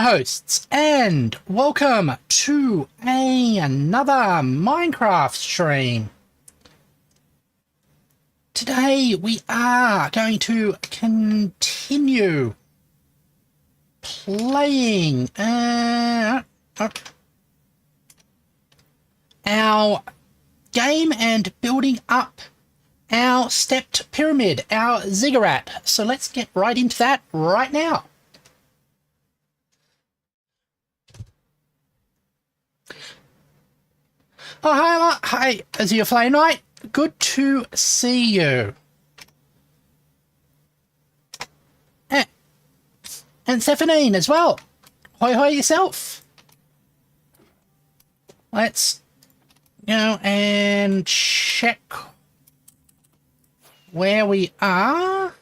hosts, and welcome to another Minecraft stream. Today we are going to continue playing our game and building up our stepped pyramid, our ziggurat. So let's get right into that right now. Oh, hi, Emma. Hi, Azure Flame Knight. Good to see you. And Stephanie as well. Hoi hoi yourself. Let's go and check where we are.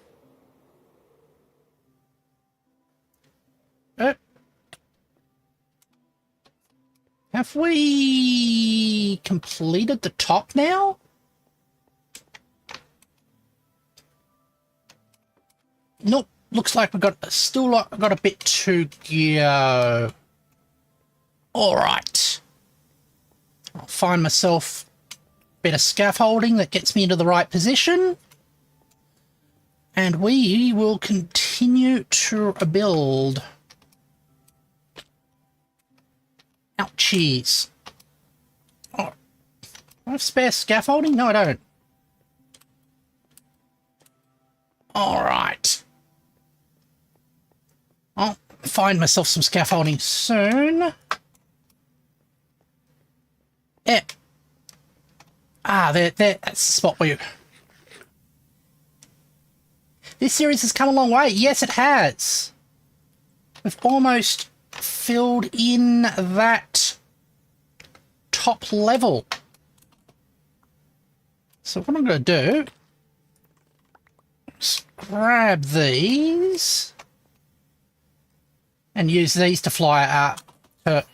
Have we completed the top now? Nope. Looks like we've still got a bit to go. All right. I'll find myself a bit of scaffolding that gets me into the right position. And we will continue to build. Ouchies. Oh, do I have spare scaffolding? No, I don't. All right. I'll find myself some scaffolding soon. Yeah. Ah, there. That's the spot where you... This series has come a long way. Yes, it has. We've almost filled in that top level. So what I'm going to do is grab these and use these to fly up to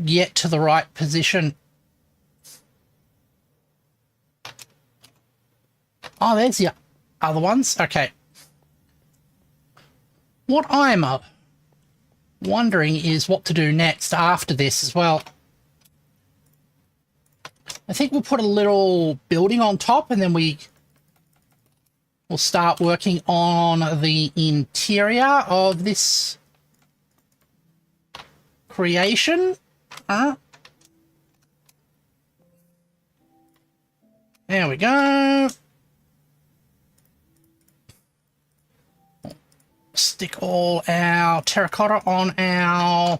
get to the right position. Oh, there's the other ones. Okay. What I'm wondering is what to do next after this as well. I think we'll put a little building on top and then we'll start working on the interior of this creation. There we go. Stick all our terracotta on our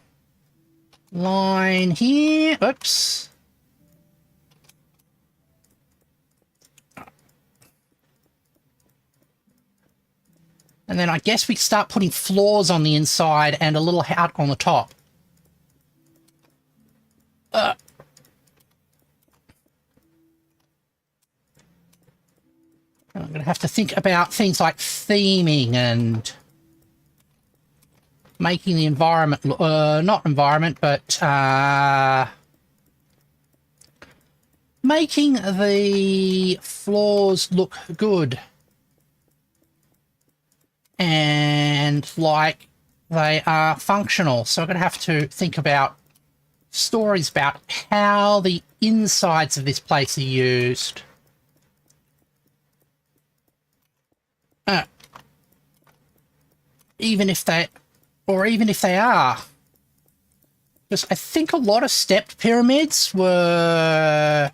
line here. Oops. And then I guess we start putting floors on the inside and a little hut on the top. I'm going to have to think about things like theming and making the environment, not environment, but making the floors look good and like they are functional. So I'm going to have to think about stories about how the insides of this place are used. Even if they are. Because I think a lot of stepped pyramids were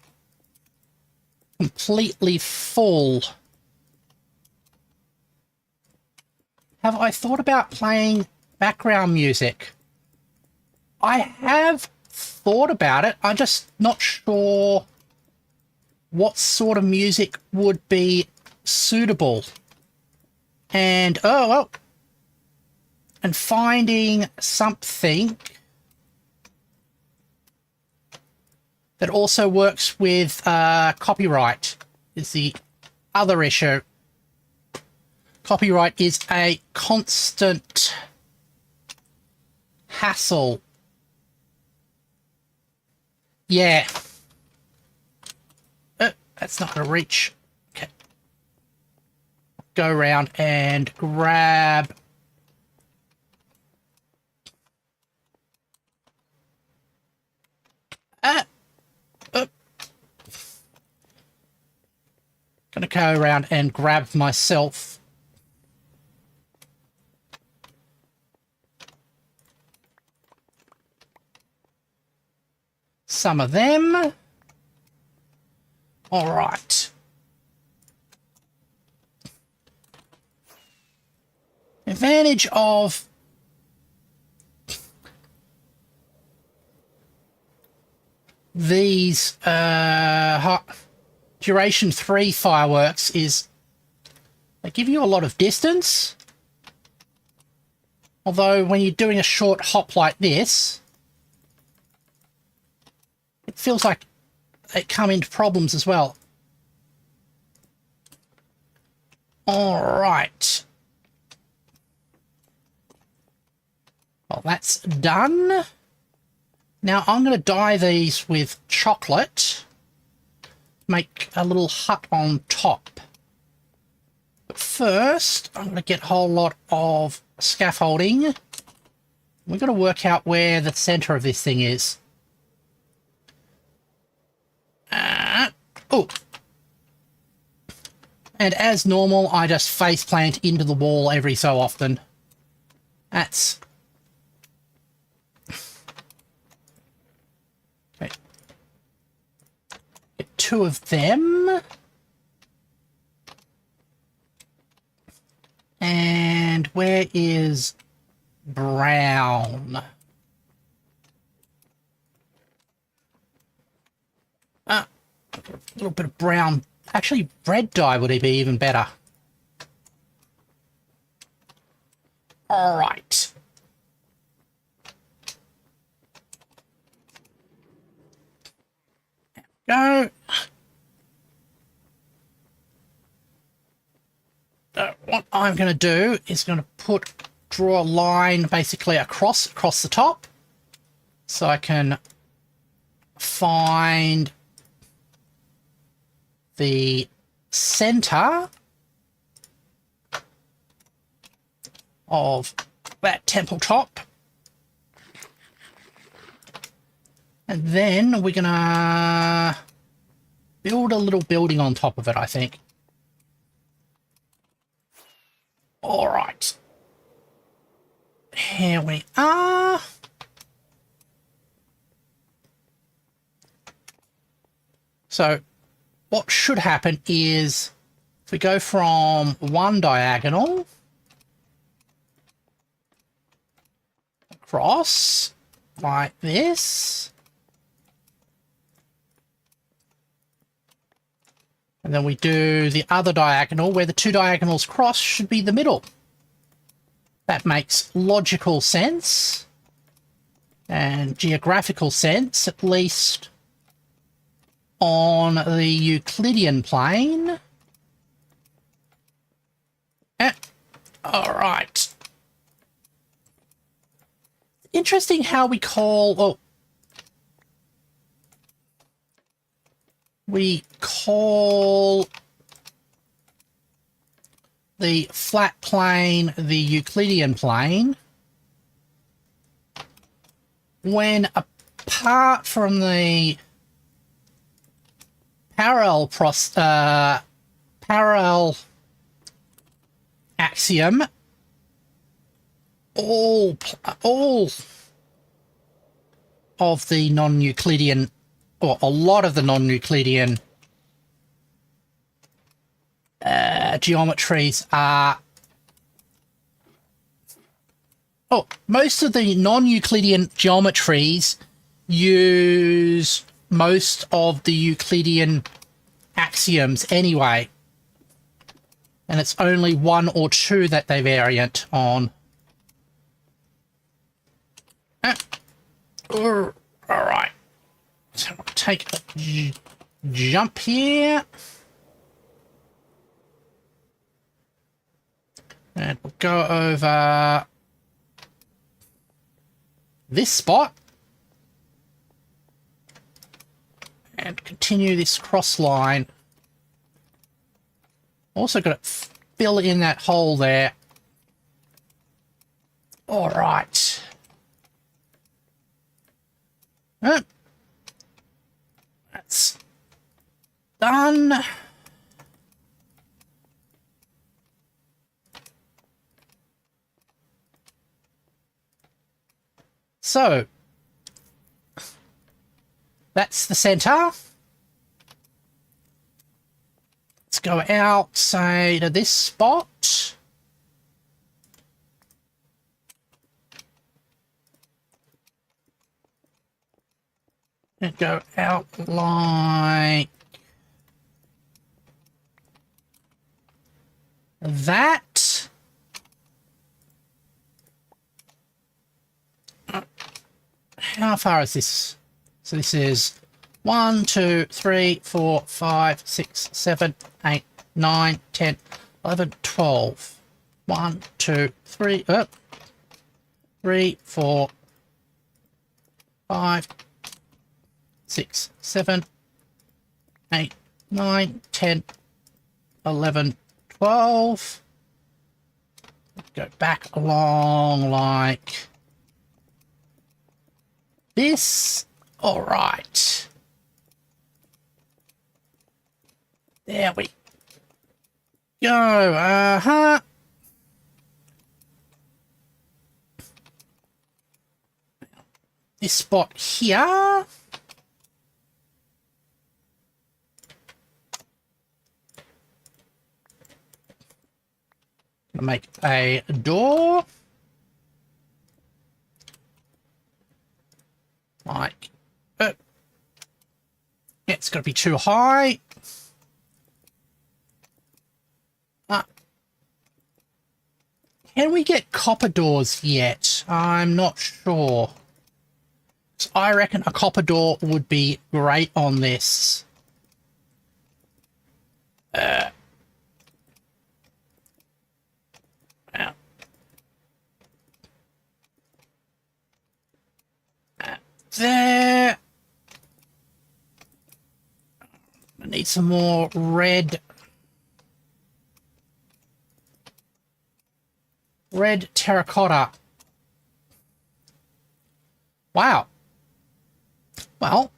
completely full. Have I thought about playing background music? I have thought about it. I'm just not sure what sort of music would be suitable. And, oh, well. And finding something that also works with copyright is the other issue. Copyright is a constant hassle. Yeah. That's not going to reach. Okay. Go around and grab Gonna go around and grab myself some of them. All right. Advantage of these duration 3 fireworks is they give you a lot of distance. Although when you're doing a short hop like this, it feels like they come into problems as well. All right. Well, that's done. Now I'm going to dye these with chocolate. Make a little hut on top. But first, I'm going to get a whole lot of scaffolding. We've got to work out where the center of this thing is. Oh. And as normal, I just face plant into the wall every so often. That's... Okay. Get 2 of them. And where is brown? A little bit of brown. Actually, red dye would be even better. All right. There we go. What I'm going to do is going to draw a line basically across the top, so I can find the center of that temple top. And then we're gonna build a little building on top of it, I think. All right. Here we are. So what should happen is if we go from one diagonal across like this, and then we do the other diagonal where the 2 diagonals cross should be the middle. That makes logical sense and geographical sense, at least on the Euclidean plane. All right. Interesting how we call the flat plane the Euclidean plane, when apart from the parallel axiom, all of the non-Euclidean, or a lot of the non-Euclidean geometries are... most of the non-Euclidean geometries use most of the Euclidean axioms anyway. And it's only 1 or 2 that they variant on. All right. So I'll take a jump here. And we'll go over this spot. And continue this cross line. Also got to fill in that hole there. All right. That's done. So that's the center. Let's go out, say, to this spot. And go out like that. How far is this? So this is 1, 2, 3, 4, 5, 6, 7, 8, 9, 10, 11, 12. 1, 2, 3, 3, 4, 5, 6, 7, 8, 9, 10, 11, 12. Go back along like this. All right. There we go. This spot here. Make a door. Like, yeah, it's got to be too high. Can we get copper doors yet? I'm not sure. So I reckon a copper door would be great on this. There. I need some more red terracotta. Wow. Well,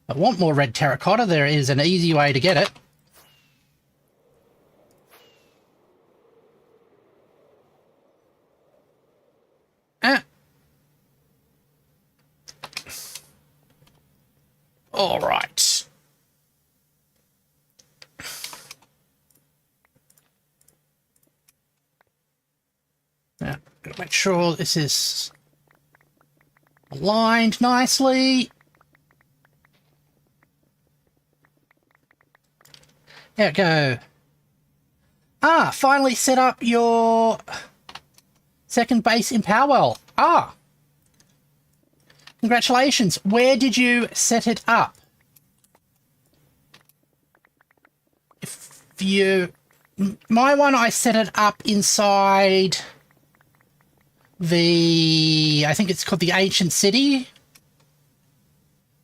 I want more red terracotta. There is an easy way to get it. All right. Now, gotta make sure this is aligned nicely. There we go. Ah, finally set up your second base in Powell. Ah. Congratulations. Where did you set it up? If you... My one, I set it up inside the... I think it's called the Ancient City.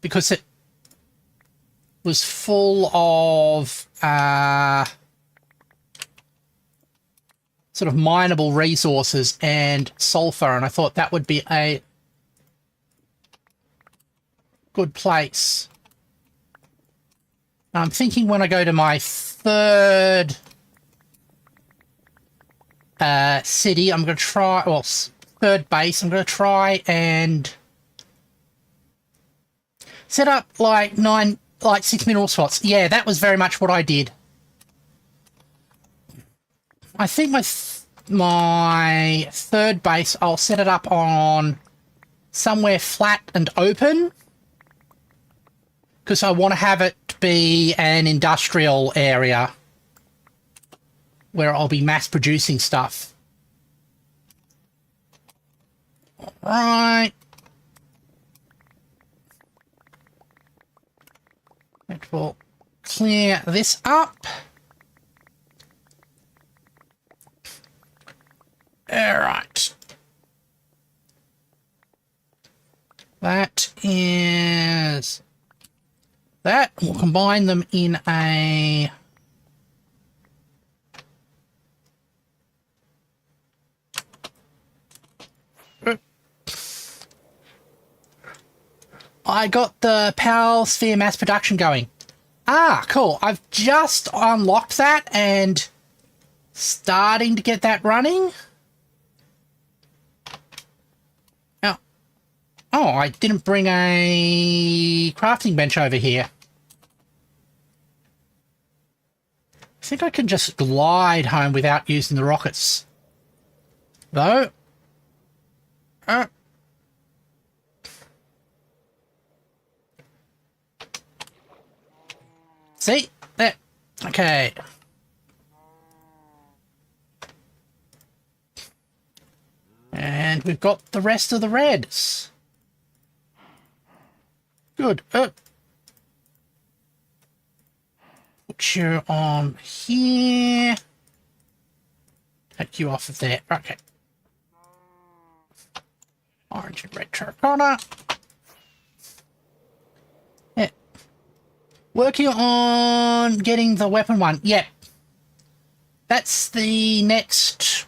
Because it was full of sort of mineable resources and sulfur, and I thought that would be a good place. I'm thinking when I go to my third city, I'm going to try, well, third base, I'm going to try and set up like 6 mineral spots. Yeah, that was very much what I did. I think my third base, I'll set it up on somewhere flat and open, because I want to have it be an industrial area where I'll be mass producing stuff. All right. It will clear this up. All right. That is that. We'll combine them in a... I got the Power Sphere mass production going. Ah, cool. I've just unlocked that and starting to get that running. Now, Oh, I didn't bring a crafting bench over here. I think I can just glide home without using the rockets. Though. See? There. Okay. And we've got the rest of the reds. Good. Put you on here. Take you off of there. Okay. Orange and red terracotta. Yeah. Working on getting the weapon one. Yeah. That's the next...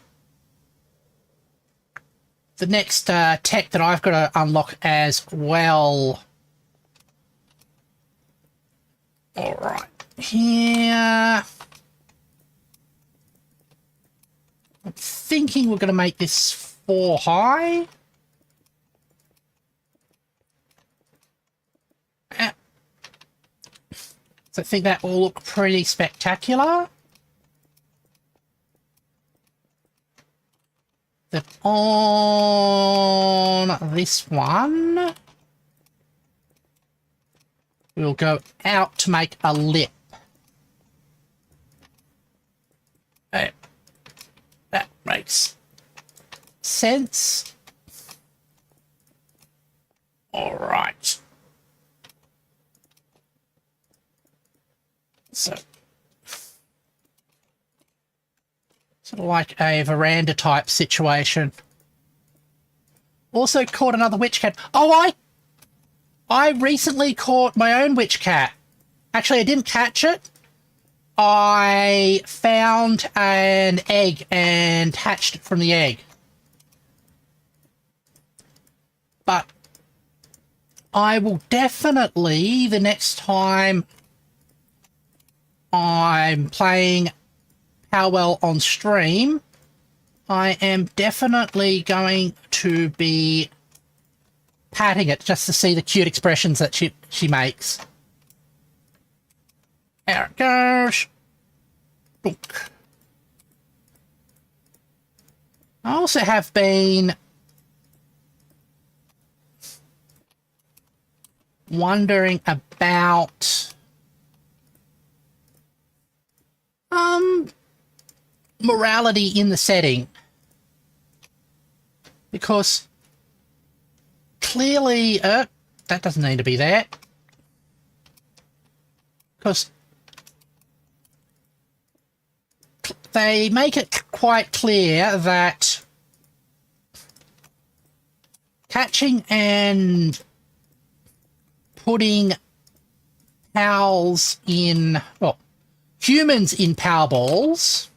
tech that I've got to unlock as well. All right, here. I'm thinking we're going to make this 4 high. So I think that will look pretty spectacular. Then on this one, we'll go out to make a lip. That makes sense. All right. So, sort of like a veranda type situation. Also caught another witch cat. Oh, I recently caught my own witch cat. Actually, I didn't catch it. I found an egg and hatched it from the egg. But I will definitely, the next time I'm playing Powell on stream, I am definitely going to be patting it just to see the cute expressions that she makes. There it goes. Book. I also have been wondering about morality in the setting, because clearly that doesn't need to be there, because they make it quite clear that catching and putting pals in, well, humans in Powerballs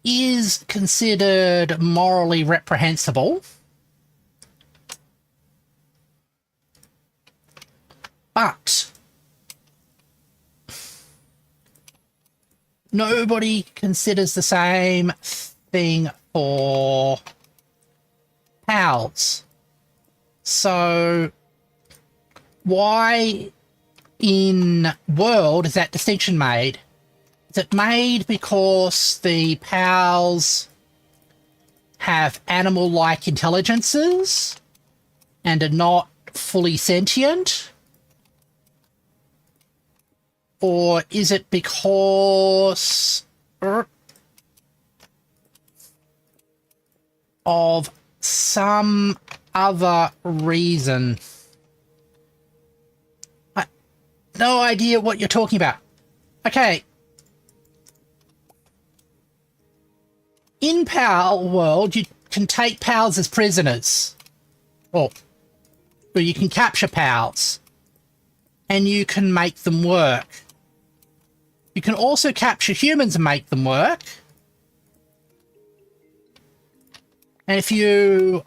is considered morally reprehensible. But nobody considers the same thing for pals. So why in World is that distinction made? Is it made because the pals have animal-like intelligences and are not fully sentient? Or is it because of some other reason? I have no idea what you're talking about. Okay. In Pal World, you can take pals as prisoners. Or you can capture pals. And you can make them work. You can also capture humans and make them work. And if you...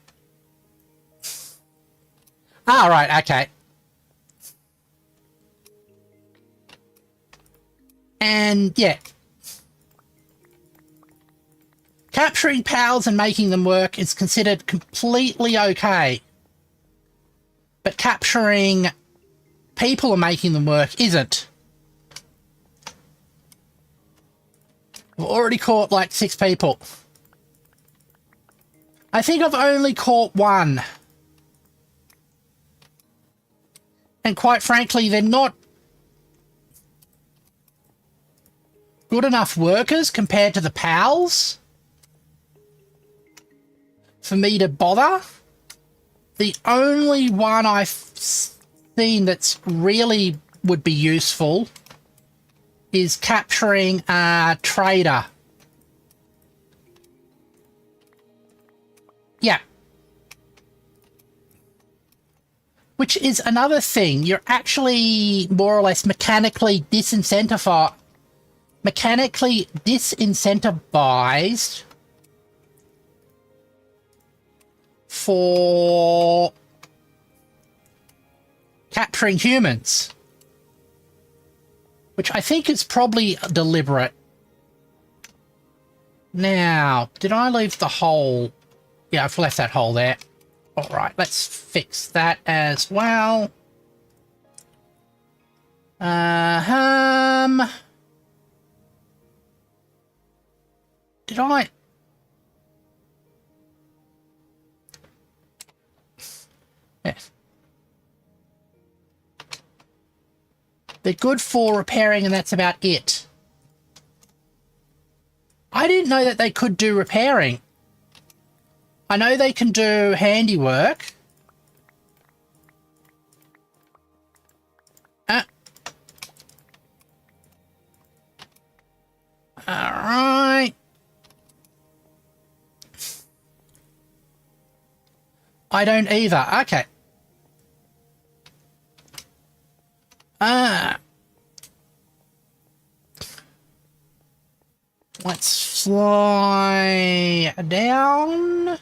Ah, right, okay. And, yeah. Capturing pals and making them work is considered completely okay. But capturing people and making them work isn't. I've already caught like 6 people. I think I've only caught 1. And quite frankly, they're not good enough workers compared to the pals for me to bother. The only one I've seen that's really would be useful is capturing a trader. Yeah. Which is another thing. You're actually more or less mechanically disincentivized for capturing humans, which I think is probably deliberate. Now, did I leave the hole? Yeah, I've left that hole there. All right, let's fix that as well. Did I? Yes. They're good for repairing, and that's about it. I didn't know that they could do repairing. I know they can do handiwork. Alright. I don't either. Okay. Let's fly down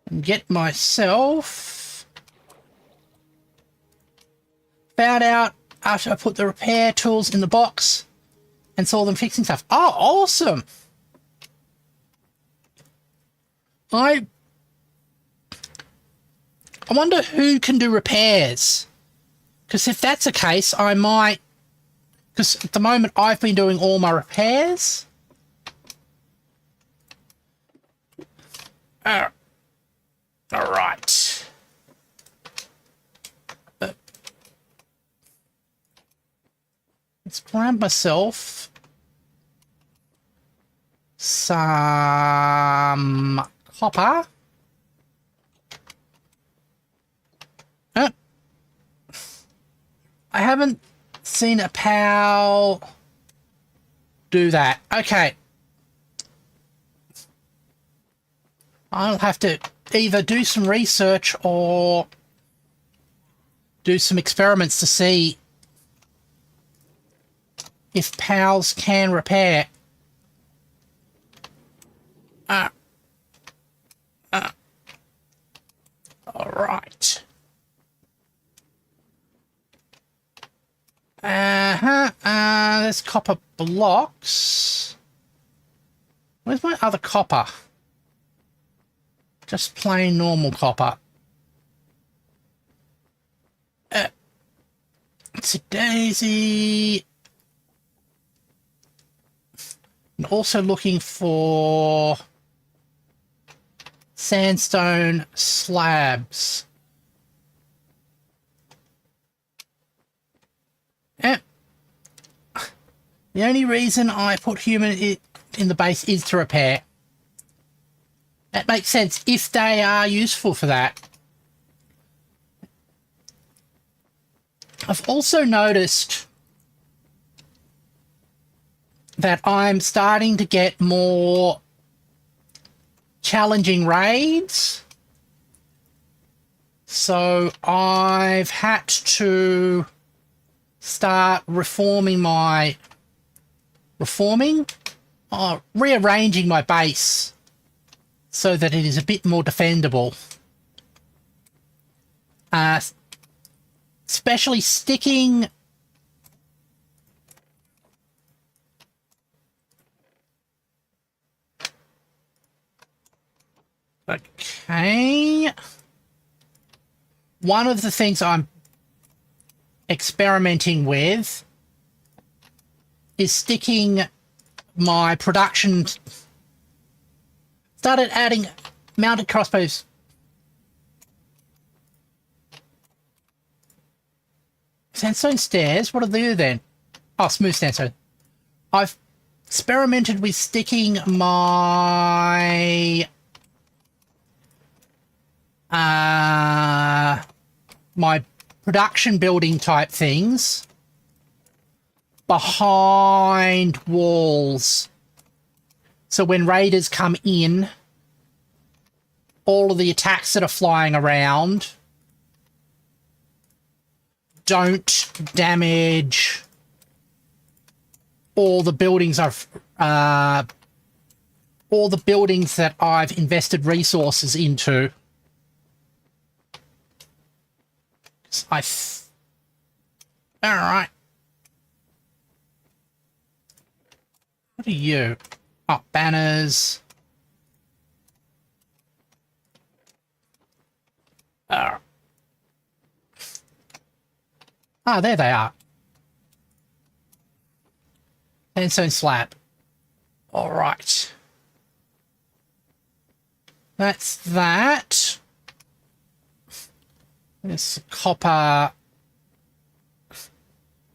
and get myself found out after I put the repair tools in the box and saw them fixing stuff. Oh, awesome. I wonder who can do repairs. Because if that's the case, I might... Because at the moment, I've been doing all my repairs. All right. Let's grab myself some copper. I haven't seen a pal do that. Okay. I'll have to either do some research or do some experiments to see if pals can repair. All right. There's copper blocks. Where's my other copper? Just plain normal copper. It's a daisy. And also looking for sandstone slabs. The only reason I put human in the base is to repair. That makes sense if they are useful for that. I've also noticed that I'm starting to get more challenging raids. So I've had to start rearranging my base so that it is a bit more defendable. Especially sticking Okay. One of the things I'm experimenting with is sticking my production... Started adding mounted crossbows. Sandstone stairs? What do they do then? Oh, smooth sandstone. I've experimented with sticking my... my production building type things behind walls. So when raiders come in, all of the attacks that are flying around don't damage all the buildings that I've invested resources into. All right. What are you? Oh, banners. Ah, there they are. Sandstone slab. All right. That's that. There's copper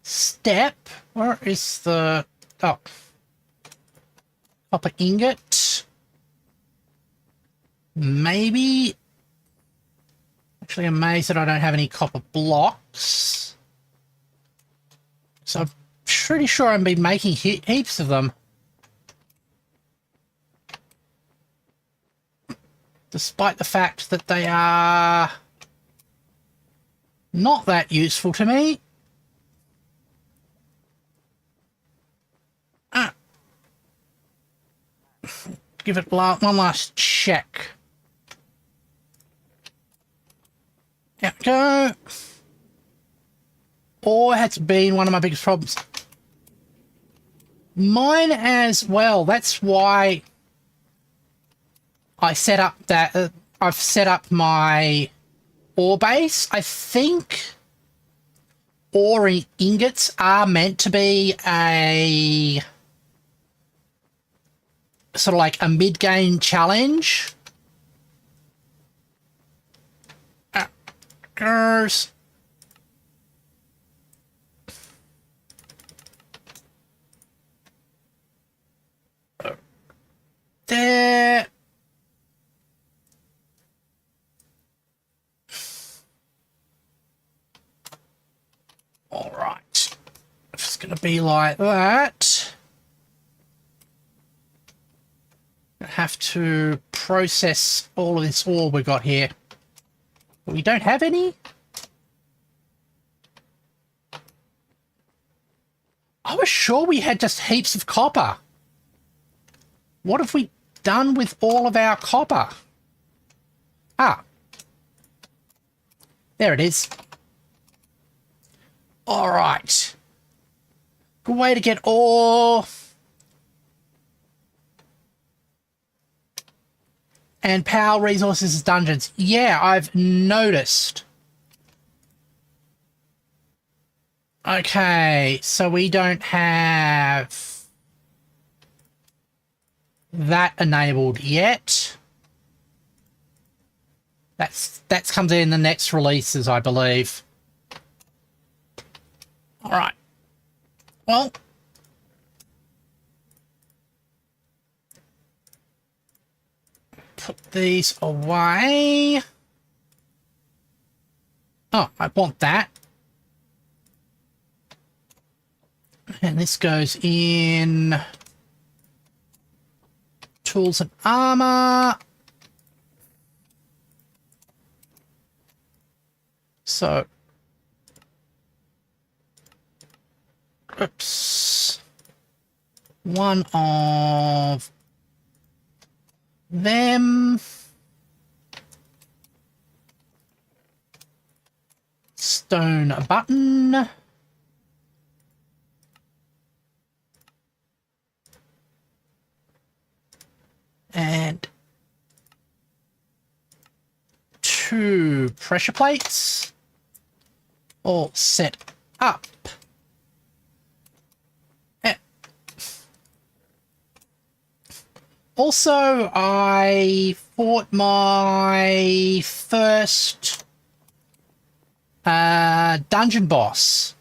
step. Where is the... Oh. Copper ingot. Maybe. Actually, I'm amazed that I don't have any copper blocks. So I'm pretty sure I've been making heaps of them. Despite the fact that they are not that useful to me. Give it one last check. There we go. Ore has been one of my biggest problems. Mine as well. That's why I set up that. I've set up my ore base. I think ore ingots are meant to be a sort of like a mid-game challenge. Goes. There. All right. If it's going to be like that, I have to process all of this ore we got here. But we don't have any? I was sure we had just heaps of copper. What have we done with all of our copper? Ah. There it is. All right. Good way to get ore. And power resources dungeons. Yeah, I've noticed. Okay, so we don't have that enabled yet. That comes in the next releases, I believe. All right. Well, put these away. Oh, I want that. And this goes in tools and armor. So, oops. One of them. Stone button. And 2 pressure plates all set up. Also, I fought my first dungeon boss.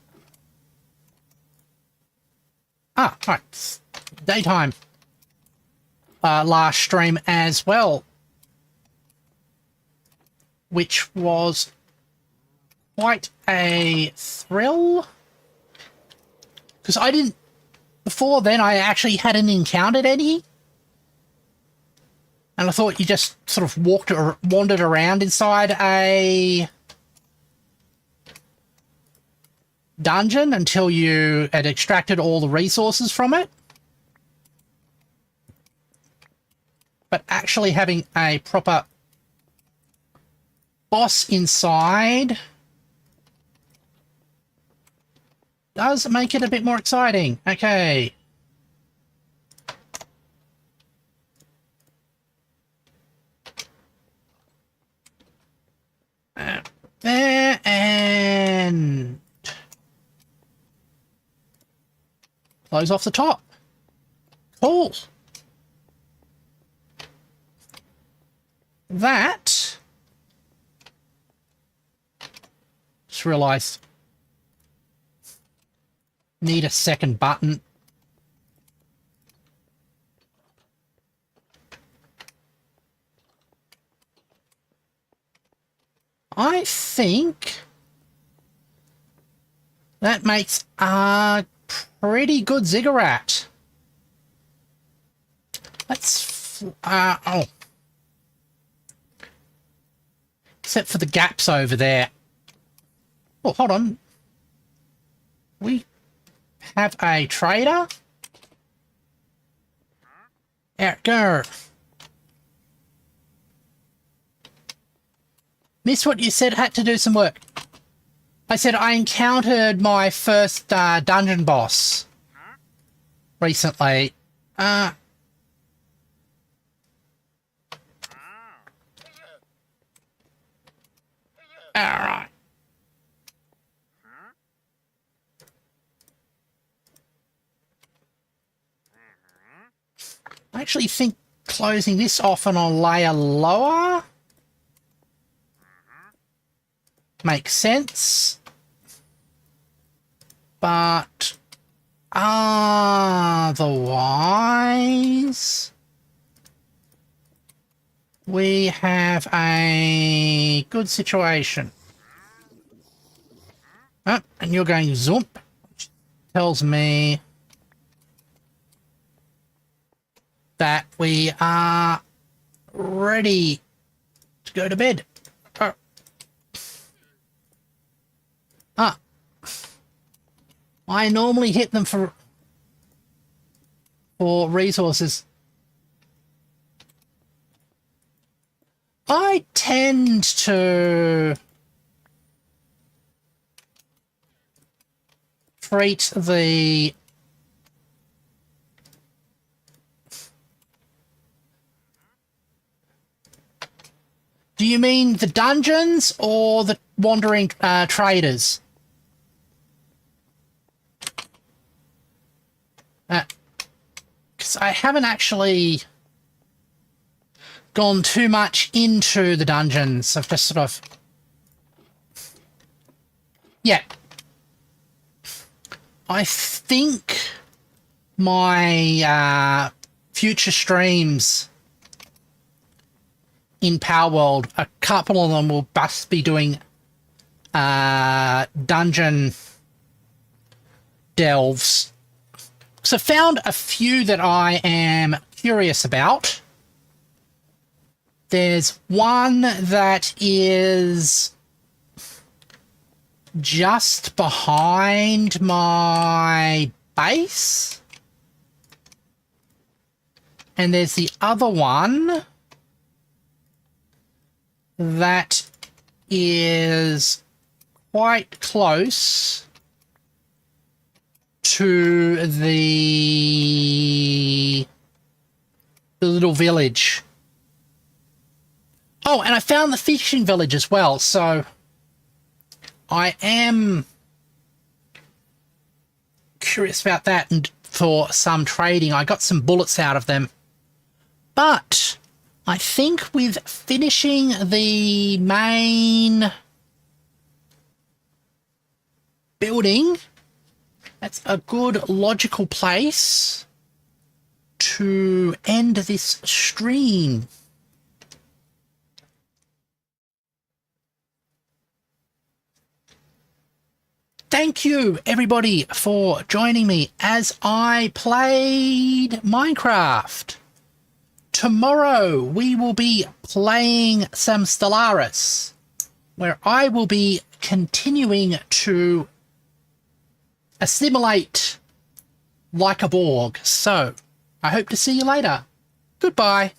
Right. Daytime. Last stream as well. Which was quite a thrill. Because I didn't... Before then, I actually hadn't encountered any. And I thought you just sort of walked or wandered around inside a dungeon until you had extracted all the resources from it. But actually having a proper boss inside does make it a bit more exciting. Okay. And close off the top. Cool. That, just realized, need a second button. I think that makes a pretty good ziggurat. Let's, oh. Except for the gaps over there. Oh, hold on. We have a trader. There it goes. Missed what you said, had to do some work. I said I encountered my first dungeon boss recently. Alright. I actually think closing this off on a layer lower makes sense, but otherwise we have a good situation. Oh, and you're going zoomp, which tells me that we are ready to go to bed. I normally hit them for resources. I tend to treat the Do you mean the dungeons or the wandering traders? Because I haven't actually gone too much into the dungeons. I've just sort of... Yeah. I think my future streams in Power World, a couple of them will just be doing dungeon delves. So I found a few that I am curious about. There's one that is just behind my base. And there's the other one that is quite close to the little village. Oh, and I found the fishing village as well, so I am curious about that, and for some trading. I got some bullets out of them. But I think with finishing the main building, that's a good logical place to end this stream. Thank you, everybody, for joining me as I played Minecraft. Tomorrow, we will be playing some Stellaris, where I will be continuing to assimilate like a Borg. So, I hope to see you later. Goodbye.